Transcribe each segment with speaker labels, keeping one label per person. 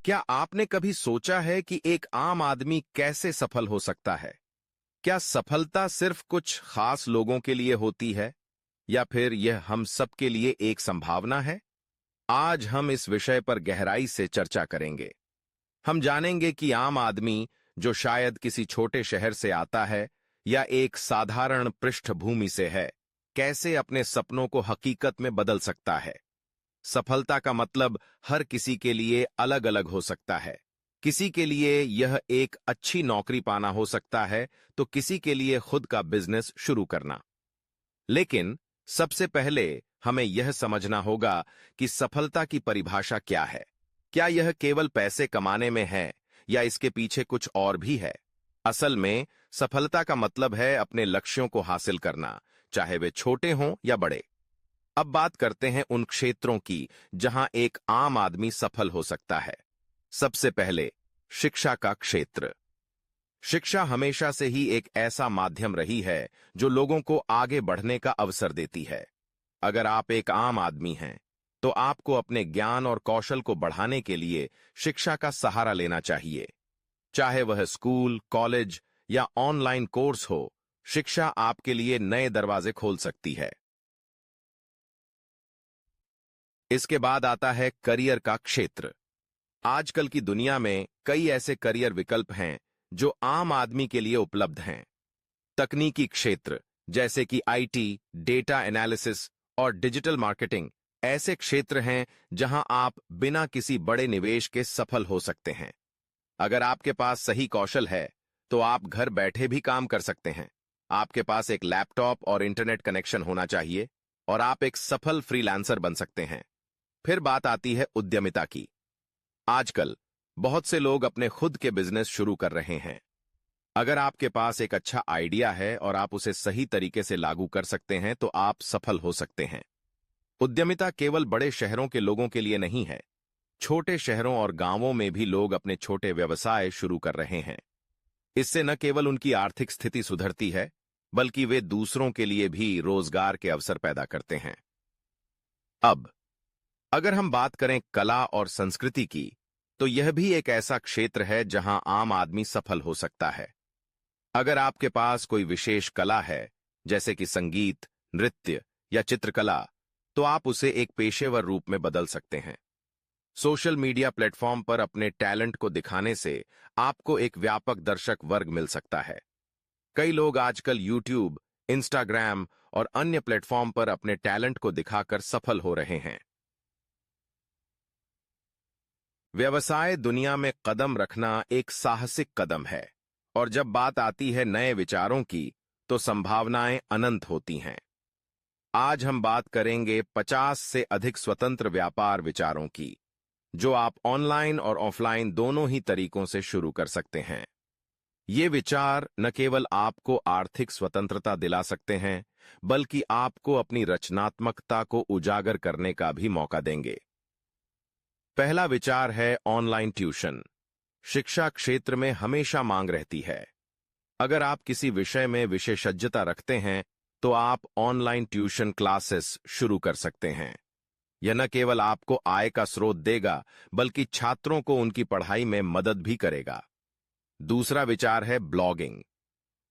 Speaker 1: क्या आपने कभी सोचा है कि एक आम आदमी कैसे सफल हो सकता है? क्या सफलता सिर्फ कुछ खास लोगों के लिए होती है या फिर यह हम सबके लिए एक संभावना है? आज हम इस विषय पर गहराई से चर्चा करेंगे। हम जानेंगे कि आम आदमी जो शायद किसी छोटे शहर से आता है या एक साधारण पृष्ठभूमि से है, कैसे अपने सपनों को हकीकत में बदल सकता है। सफलता का मतलब हर किसी के लिए अलग अलग हो सकता है। किसी के लिए यह एक अच्छी नौकरी पाना हो सकता है, तो किसी के लिए खुद का बिजनेस शुरू करना। लेकिन सबसे पहले हमें यह समझना होगा कि सफलता की परिभाषा क्या है। क्या यह केवल पैसे कमाने में है या इसके पीछे कुछ और भी है? असल में सफलता का मतलब है अपने लक्ष्यों को हासिल करना, चाहे वे छोटे हों या बड़े। अब बात करते हैं उन क्षेत्रों की जहां एक आम आदमी सफल हो सकता है। सबसे पहले, शिक्षा का क्षेत्र। शिक्षा हमेशा से ही एक ऐसा माध्यम रही है जो लोगों को आगे बढ़ने का अवसर देती है। अगर आप एक आम आदमी हैं, तो आपको अपने ज्ञान और कौशल को बढ़ाने के लिए शिक्षा का सहारा लेना चाहिए। चाहे वह स्कूल, कॉलेज या ऑनलाइन कोर्स हो, शिक्षा आपके लिए नए दरवाजे खोल सकती है। इसके बाद आता है करियर का क्षेत्र। आजकल की दुनिया में कई ऐसे करियर विकल्प हैं जो आम आदमी के लिए उपलब्ध हैं। तकनीकी क्षेत्र जैसे कि आईटी, डेटा एनालिसिस और डिजिटल मार्केटिंग ऐसे क्षेत्र हैं जहां आप बिना किसी बड़े निवेश के सफल हो सकते हैं। अगर आपके पास सही कौशल है, तो आप घर बैठे भी काम कर सकते हैं। आपके पास एक लैपटॉप और इंटरनेट कनेक्शन होना चाहिए और आप एक सफल फ्रीलांसर बन सकते हैं। फिर बात आती है उद्यमिता की। आजकल बहुत से लोग अपने खुद के बिजनेस शुरू कर रहे हैं। अगर आपके पास एक अच्छा आइडिया है और आप उसे सही तरीके से लागू कर सकते हैं, तो आप सफल हो सकते हैं। उद्यमिता केवल बड़े शहरों के लोगों के लिए नहीं है। छोटे शहरों और गांवों में भी लोग अपने छोटे व्यवसाय शुरू कर रहे हैं। इससे न केवल उनकी आर्थिक स्थिति सुधरती है, बल्कि वे दूसरों के लिए भी रोजगार के अवसर पैदा करते हैं। अब अगर हम बात करें कला और संस्कृति की, तो यह भी एक ऐसा क्षेत्र है जहां आम आदमी सफल हो सकता है। अगर आपके पास कोई विशेष कला है, जैसे कि संगीत, नृत्य या चित्रकला, तो आप उसे एक पेशेवर रूप में बदल सकते हैं। सोशल मीडिया प्लेटफॉर्म पर अपने टैलेंट को दिखाने से आपको एक व्यापक दर्शक वर्ग मिल सकता है। कई लोग आजकल यूट्यूब, इंस्टाग्राम और अन्य प्लेटफॉर्म पर अपने टैलेंट को दिखाकर सफल हो रहे हैं। व्यवसाय दुनिया में कदम रखना एक साहसिक कदम है, और जब बात आती है नए विचारों की, तो संभावनाएं अनंत होती हैं। आज हम बात करेंगे 50 से अधिक स्वतंत्र व्यापार विचारों की, जो आप ऑनलाइन और ऑफलाइन दोनों ही तरीकों से शुरू कर सकते हैं। ये विचार न केवल आपको आर्थिक स्वतंत्रता दिला सकते हैं, बल्कि आपको अपनी रचनात्मकता को उजागर करने का भी मौका देंगे। पहला विचार है ऑनलाइन ट्यूशन। शिक्षा क्षेत्र में हमेशा मांग रहती है। अगर आप किसी विषय में विशेषज्ञता रखते हैं, तो आप ऑनलाइन ट्यूशन क्लासेस शुरू कर सकते हैं। यह न केवल आपको आय का स्रोत देगा, बल्कि छात्रों को उनकी पढ़ाई में मदद भी करेगा। दूसरा विचार है ब्लॉगिंग।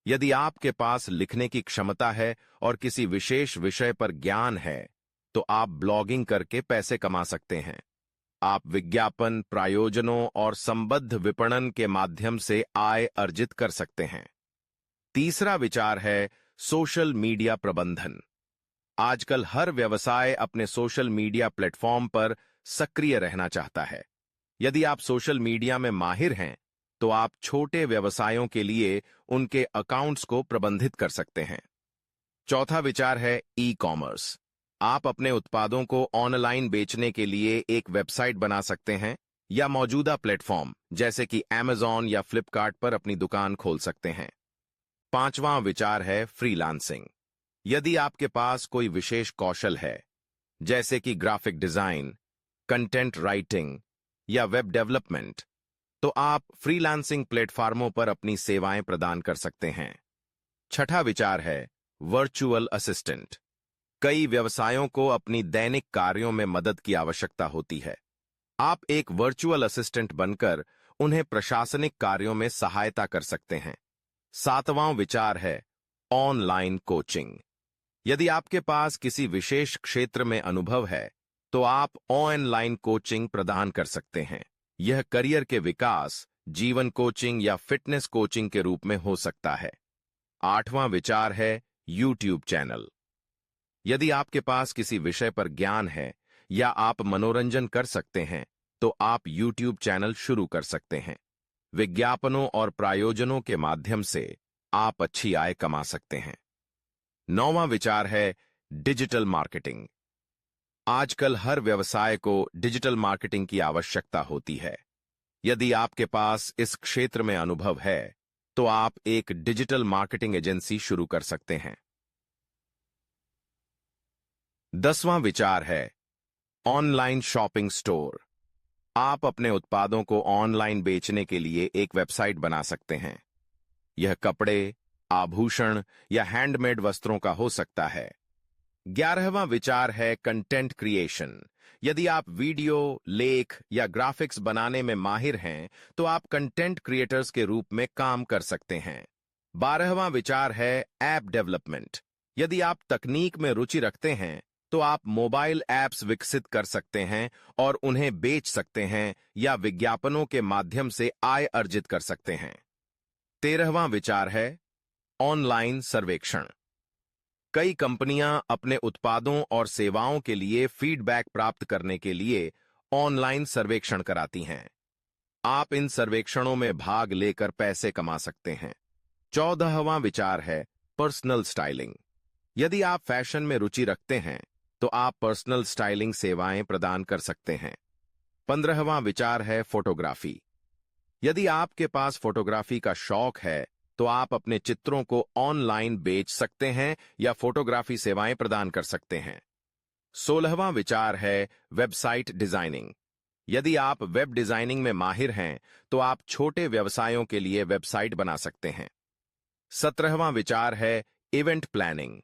Speaker 1: यदि आपके पास लिखने की क्षमता है और किसी विशेष विषय पर ज्ञान है, तो आप ब्लॉगिंग करके पैसे कमा सकते हैं। आप विज्ञापन, प्रायोजनों और संबद्ध विपणन के माध्यम से आय अर्जित कर सकते हैं। तीसरा विचार है सोशल मीडिया प्रबंधन। आजकल हर व्यवसाय अपने सोशल मीडिया प्लेटफॉर्म पर सक्रिय रहना चाहता है। यदि आप सोशल मीडिया में माहिर हैं, तो आप छोटे व्यवसायों के लिए उनके अकाउंट्स को प्रबंधित कर सकते हैं। चौथा विचार है ई कॉमर्स। आप अपने उत्पादों को ऑनलाइन बेचने के लिए एक वेबसाइट बना सकते हैं या मौजूदा प्लेटफॉर्म जैसे कि Amazon या फ्लिपकार्ट पर अपनी दुकान खोल सकते हैं। पांचवां विचार है फ्रीलांसिंग। यदि आपके पास कोई विशेष कौशल है, जैसे कि ग्राफिक डिजाइन, कंटेंट राइटिंग या वेब डेवलपमेंट, तो आप फ्रीलांसिंग प्लेटफॉर्मों पर अपनी सेवाएं प्रदान कर सकते हैं। छठा विचार है वर्चुअल असिस्टेंट। कई व्यवसायों को अपनी दैनिक कार्यों में मदद की आवश्यकता होती है। आप एक वर्चुअल असिस्टेंट बनकर उन्हें प्रशासनिक कार्यों में सहायता कर सकते हैं। सातवां विचार है ऑनलाइन कोचिंग। यदि आपके पास किसी विशेष क्षेत्र में अनुभव है, तो आप ऑनलाइन कोचिंग प्रदान कर सकते हैं। यह करियर के विकास, जीवन कोचिंग या फिटनेस कोचिंग के रूप में हो सकता है। आठवां विचार है यूट्यूब चैनल। यदि आपके पास किसी विषय पर ज्ञान है या आप मनोरंजन कर सकते हैं, तो आप यूट्यूब चैनल शुरू कर सकते हैं। विज्ञापनों और प्रायोजनों के माध्यम से आप अच्छी आय कमा सकते हैं। नौवां विचार है डिजिटल मार्केटिंग। आजकल हर व्यवसाय को डिजिटल मार्केटिंग की आवश्यकता होती है। यदि आपके पास इस क्षेत्र में अनुभव है, तो आप एक डिजिटल मार्केटिंग एजेंसी शुरू कर सकते हैं। 10वां विचार है ऑनलाइन शॉपिंग स्टोर। आप अपने उत्पादों को ऑनलाइन बेचने के लिए एक वेबसाइट बना सकते हैं। यह कपड़े, आभूषण या हैंडमेड वस्त्रों का हो सकता है। 11वां विचार है कंटेंट क्रिएशन। यदि आप वीडियो, लेख या ग्राफिक्स बनाने में माहिर हैं, तो आप कंटेंट क्रिएटर्स के रूप में काम कर सकते हैं। 12वां विचार है ऐप डेवलपमेंट। यदि आप तकनीक में रुचि रखते हैं, तो आप मोबाइल ऐप्स विकसित कर सकते हैं और उन्हें बेच सकते हैं या विज्ञापनों के माध्यम से आय अर्जित कर सकते हैं। 13वां विचार है ऑनलाइन सर्वेक्षण। कई कंपनियां अपने उत्पादों और सेवाओं के लिए फीडबैक प्राप्त करने के लिए ऑनलाइन सर्वेक्षण कराती हैं। आप इन सर्वेक्षणों में भाग लेकर पैसे कमा सकते हैं। 14वां विचार है पर्सनल स्टाइलिंग। यदि आप फैशन में रुचि रखते हैं, तो आप पर्सनल स्टाइलिंग सेवाएं प्रदान कर सकते हैं। 15वां विचार है फोटोग्राफी। यदि आपके पास फोटोग्राफी का शौक है, तो आप अपने चित्रों को ऑनलाइन बेच सकते हैं या फोटोग्राफी सेवाएं प्रदान कर सकते हैं। 16वां विचार है वेबसाइट डिजाइनिंग। यदि आप वेब डिजाइनिंग में माहिर हैं, तो आप छोटे व्यवसायों के लिए वेबसाइट बना सकते हैं। 17वां विचार है इवेंट प्लानिंग।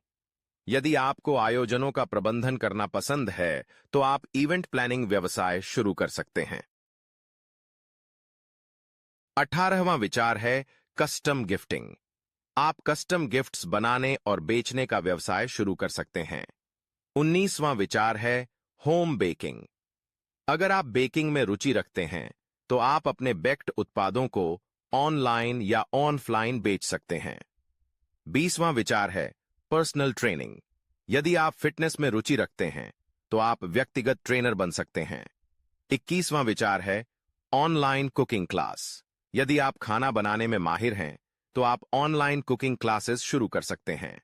Speaker 1: यदि आपको आयोजनों का प्रबंधन करना पसंद है, तो आप इवेंट प्लानिंग व्यवसाय शुरू कर सकते हैं। 18वां विचार है कस्टम गिफ्टिंग। आप कस्टम गिफ्ट्स बनाने और बेचने का व्यवसाय शुरू कर सकते हैं। 19वां विचार है होम बेकिंग। अगर आप बेकिंग में रुचि रखते हैं, तो आप अपने बेक्ड उत्पादों को ऑनलाइन या ऑफलाइन बेच सकते हैं। 20वां विचार है पर्सनल ट्रेनिंग। यदि आप फिटनेस में रुचि रखते हैं, तो आप व्यक्तिगत ट्रेनर बन सकते हैं। 21वां विचार है ऑनलाइन कुकिंग क्लास। यदि आप खाना बनाने में माहिर हैं, तो आप ऑनलाइन कुकिंग क्लासेस शुरू कर सकते हैं।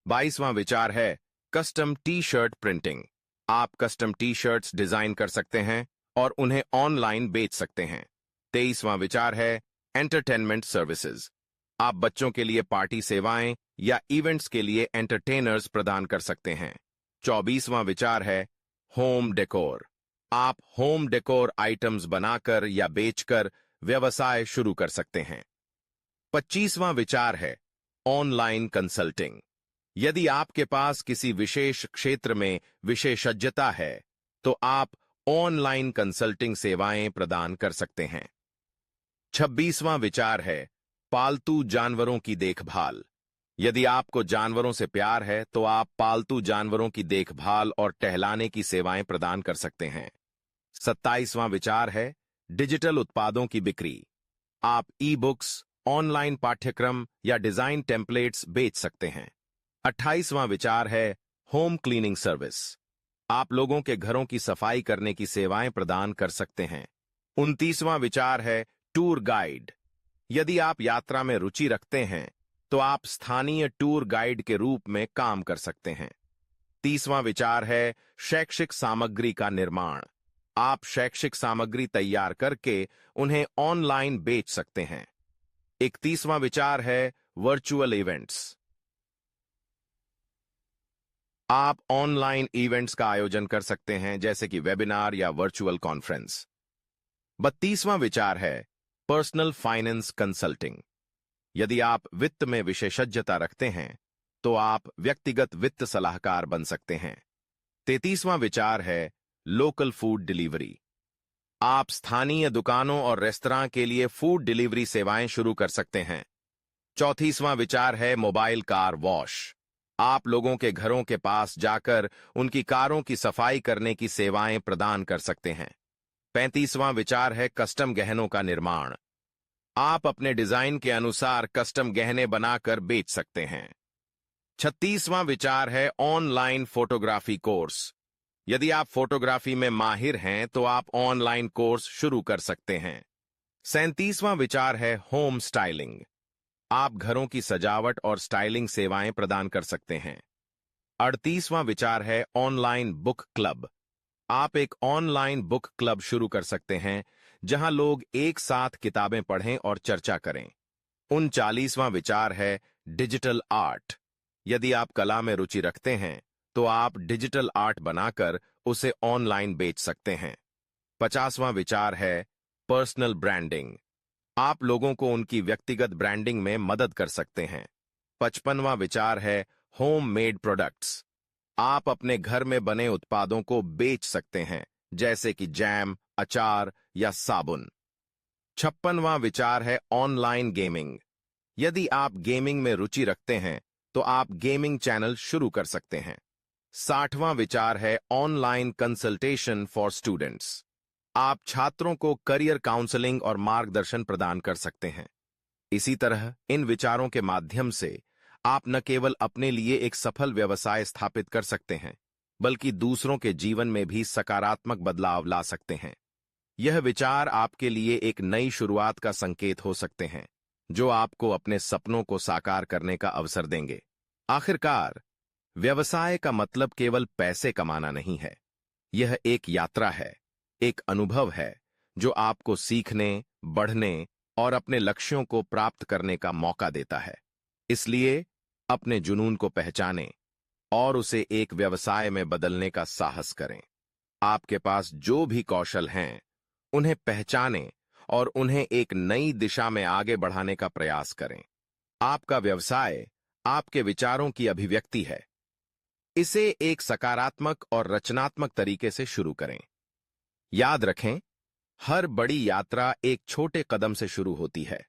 Speaker 1: 22वां विचार है कस्टम टी शर्ट प्रिंटिंग। आप कस्टम टी शर्ट्स डिजाइन कर सकते हैं और उन्हें ऑनलाइन बेच सकते हैं। 23वां विचार है एंटरटेनमेंट सर्विसेज। आप बच्चों के लिए पार्टी सेवाएं या इवेंट्स के लिए एंटरटेनर्स प्रदान कर सकते हैं। 24वां विचार है होम डेकोर। आप होम डेकोर आइटम्स बनाकर या बेचकर व्यवसाय शुरू कर सकते हैं। 25वां विचार है ऑनलाइन कंसल्टिंग। यदि आपके पास किसी विशेष क्षेत्र में विशेषज्ञता है, तो आप ऑनलाइन कंसल्टिंग सेवाएं प्रदान कर सकते हैं। 26वां विचार है पालतू जानवरों की देखभाल। यदि आपको जानवरों से प्यार है, तो आप पालतू जानवरों की देखभाल और टहलाने की सेवाएं प्रदान कर सकते हैं। 27वां विचार है डिजिटल उत्पादों की बिक्री। आप ई बुक्स, ऑनलाइन पाठ्यक्रम या डिजाइन टेम्पलेट्स बेच सकते हैं। 28वां विचार है होम क्लीनिंग सर्विस। आप लोगों के घरों की सफाई करने की सेवाएं प्रदान कर सकते हैं। 29वां विचार है टूर गाइड। यदि आप यात्रा में रुचि रखते हैं, तो आप स्थानीय टूर गाइड के रूप में काम कर सकते हैं। 30वां विचार है शैक्षिक सामग्री का निर्माण। आप शैक्षिक सामग्री तैयार करके उन्हें ऑनलाइन बेच सकते हैं। 31वां विचार है वर्चुअल इवेंट्स। आप ऑनलाइन इवेंट्स का आयोजन कर सकते हैं, जैसे कि वेबिनार या वर्चुअल कॉन्फ्रेंस। 32वां विचार है पर्सनल फाइनेंस कंसल्टिंग। यदि आप वित्त में विशेषज्ञता रखते हैं, तो आप व्यक्तिगत वित्त सलाहकार बन सकते हैं। 33वां विचार है लोकल फूड डिलीवरी। आप स्थानीय दुकानों और रेस्तरां के लिए फूड डिलीवरी सेवाएं शुरू कर सकते हैं। 34वां विचार है मोबाइल कार वॉश। आप लोगों के घरों के पास जाकर उनकी कारों की सफाई करने की सेवाएं प्रदान कर सकते हैं। 35वां विचार है कस्टम गहनों का निर्माण। आप अपने डिजाइन के अनुसार कस्टम गहने बनाकर बेच सकते हैं। 36वां विचार है ऑनलाइन फोटोग्राफी कोर्स। यदि आप फोटोग्राफी में माहिर हैं तो आप ऑनलाइन कोर्स शुरू कर सकते हैं। 37वां विचार है होम स्टाइलिंग। आप घरों की सजावट और स्टाइलिंग सेवाएं प्रदान कर सकते हैं। 38वां विचार है ऑनलाइन बुक क्लब। आप एक ऑनलाइन बुक क्लब शुरू कर सकते हैं जहां लोग एक साथ किताबें पढ़ें और चर्चा करें। 39वां विचार है डिजिटल आर्ट। यदि आप कला में रुचि रखते हैं तो आप डिजिटल आर्ट बनाकर उसे ऑनलाइन बेच सकते हैं। 50वां विचार है पर्सनल ब्रांडिंग। आप लोगों को उनकी व्यक्तिगत ब्रांडिंग में मदद कर सकते हैं। 55वां विचार है होम मेड प्रोडक्ट्स। आप अपने घर में बने उत्पादों को बेच सकते हैं, जैसे कि जैम, अचार या साबुन। 56वां विचार है ऑनलाइन गेमिंग। यदि आप गेमिंग में रुचि रखते हैं तो आप गेमिंग चैनल शुरू कर सकते हैं। 60वां विचार है ऑनलाइन कंसल्टेशन फॉर स्टूडेंट्स। आप छात्रों को करियर काउंसलिंग और मार्गदर्शन प्रदान कर सकते हैं। इसी तरह इन विचारों के माध्यम से आप न केवल अपने लिए एक सफल व्यवसाय स्थापित कर सकते हैं, बल्कि दूसरों के जीवन में भी सकारात्मक बदलाव ला सकते हैं। यह विचार आपके लिए एक नई शुरुआत का संकेत हो सकते हैं, जो आपको अपने सपनों को साकार करने का अवसर देंगे। आखिरकार, व्यवसाय का मतलब केवल पैसे कमाना नहीं है। यह एक यात्रा है, एक अनुभव है जो आपको सीखने, बढ़ने और अपने लक्ष्यों को प्राप्त करने का मौका देता है। इसलिए अपने जुनून को पहचानें और उसे एक व्यवसाय में बदलने का साहस करें। आपके पास जो भी कौशल हैं, उन्हें पहचानें और उन्हें एक नई दिशा में आगे बढ़ाने का प्रयास करें। आपका व्यवसाय आपके विचारों की अभिव्यक्ति है। इसे एक सकारात्मक और रचनात्मक तरीके से शुरू करें। याद रखें, हर बड़ी यात्रा एक छोटे कदम से शुरू होती है।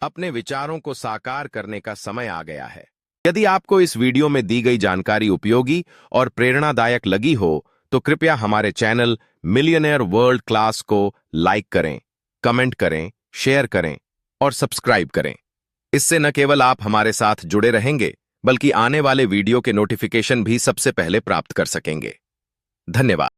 Speaker 1: अपने विचारों को साकार करने का समय आ गया है। यदि आपको इस वीडियो में दी गई जानकारी उपयोगी और प्रेरणादायक लगी हो, तो कृपया हमारे चैनल मिलियनेयर वर्ल्ड क्लास को लाइक करें, कमेंट करें, शेयर करें और सब्सक्राइब करें। इससे न केवल आप हमारे साथ जुड़े रहेंगे, बल्कि आने वाले वीडियो के नोटिफिकेशन भी सबसे पहले प्राप्त कर सकेंगे। धन्यवाद।